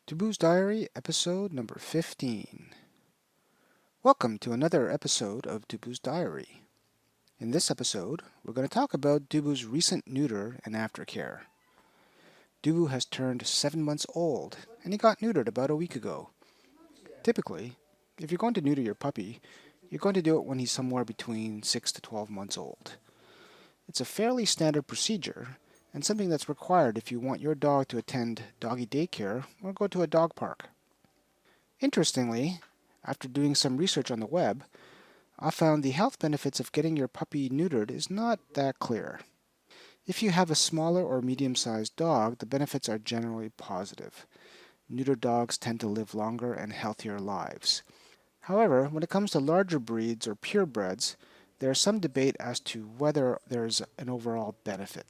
Dooboo's Diary, episode number 15. Welcome to another episode of Dooboo's Diary. In this episode, we're going to talk about Dooboo's recent neuter and aftercare. Dooboo has turned 7 months old, and he got neutered about a week ago. Typically, if you're going to neuter your puppy, you're going to do it when he's somewhere between 6 to 12 months old. It's a fairly standard procedure, and something that's required if you want your dog to attend doggy daycare or go to a dog park. Interestingly, after doing some research on the web, I found the health benefits of getting your puppy neutered is not that clear. If you have a smaller or medium-sized dog, the benefits are generally positive. Neutered dogs tend to live longer and healthier lives. However, when it comes to larger breeds or purebreds, there is some debate as to whether there's an overall benefit.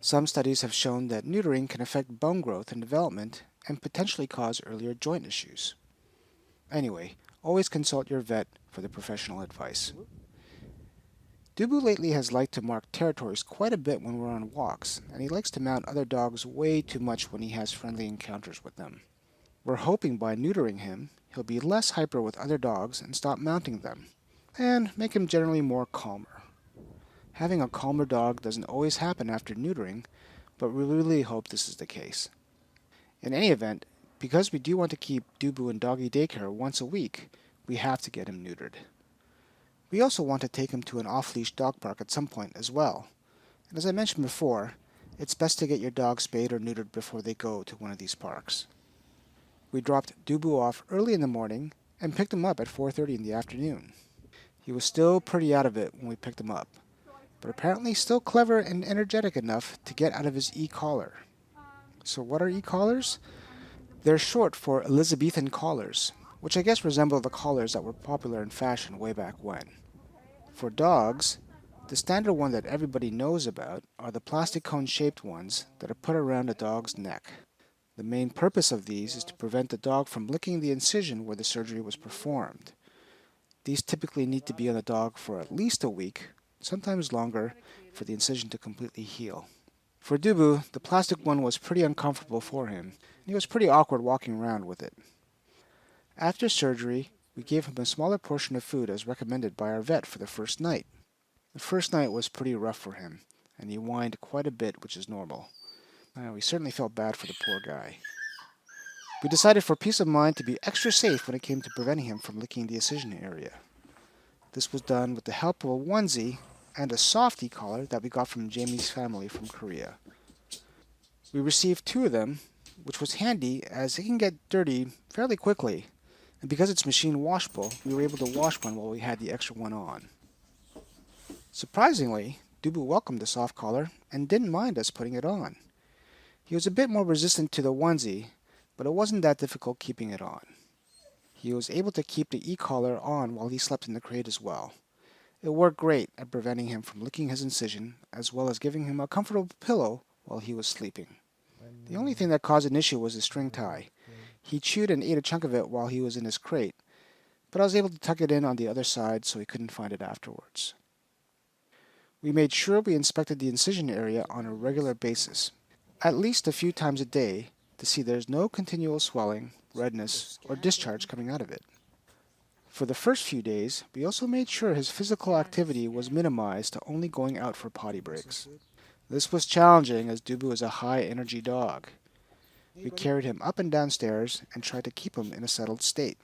Some studies have shown that neutering can affect bone growth and development and potentially cause earlier joint issues. Anyway, always consult your vet for the professional advice. Dooboo lately has liked to mark territories quite a bit when we're on walks, and he likes to mount other dogs way too much when he has friendly encounters with them. We're hoping by neutering him, he'll be less hyper with other dogs and stop mounting them, and make him generally more calmer. Having a calmer dog doesn't always happen after neutering, but we really hope this is the case. In any event, because we do want to keep Dooboo in doggy daycare once a week, we have to get him neutered. We also want to take him to an off-leash dog park at some point as well. And as I mentioned before, it's best to get your dog spayed or neutered before they go to one of these parks. We dropped Dooboo off early in the morning and picked him up at 4:30 in the afternoon. He was still pretty out of it when we picked him up, but apparently still clever and energetic enough to get out of his e-collar. So what are e-collars? They're short for Elizabethan Collars, which I guess resemble the collars that were popular in fashion way back when. For dogs, the standard one that everybody knows about are the plastic cone-shaped ones that are put around a dog's neck. The main purpose of these is to prevent the dog from licking the incision where the surgery was performed. These typically need to be on the dog for at least a week, sometimes longer, for the incision to completely heal. For Dooboo, the plastic one was pretty uncomfortable for him, and he was pretty awkward walking around with it. After surgery, we gave him a smaller portion of food as recommended by our vet for the first night. The first night was pretty rough for him, and he whined quite a bit, which is normal. We certainly felt bad for the poor guy. We decided for peace of mind to be extra safe when it came to preventing him from licking the incision area. This was done with the help of a onesie and a softie collar that we got from Jamie's family from Korea. We received 2 of them, which was handy as it can get dirty fairly quickly, and because it's machine washable, we were able to wash one while we had the extra one on. Surprisingly, Dooboo welcomed the soft collar and didn't mind us putting it on. He was a bit more resistant to the onesie, but it wasn't that difficult keeping it on. He was able to keep the e-collar on while he slept in the crate as well. It worked great at preventing him from licking his incision, as well as giving him a comfortable pillow while he was sleeping. The only thing that caused an issue was the string tie. He chewed and ate a chunk of it while he was in his crate, but I was able to tuck it in on the other side so he couldn't find it afterwards. We made sure we inspected the incision area on a regular basis, at least a few times a day, to see there's no continual swelling, redness, or discharge coming out of it. For the first few days, we also made sure his physical activity was minimized to only going out for potty breaks. This was challenging as Dooboo is a high-energy dog. We carried him up and down stairs and tried to keep him in a settled state.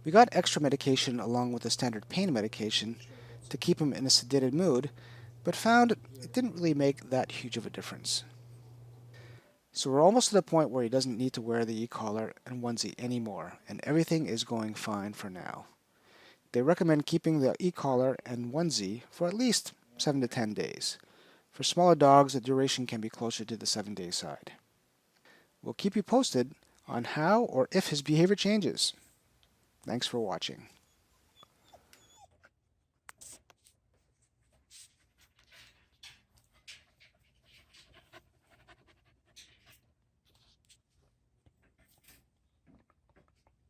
We got extra medication along with the standard pain medication to keep him in a sedated mood, but found it didn't really make that huge of a difference. So we're almost to the point where he doesn't need to wear the e-collar and onesie anymore, and everything is going fine for now. They recommend keeping the e-collar and onesie for at least 7 to 10 days. For smaller dogs, the duration can be closer to the 7-day side. We'll keep you posted on how or if his behavior changes. Thanks for watching.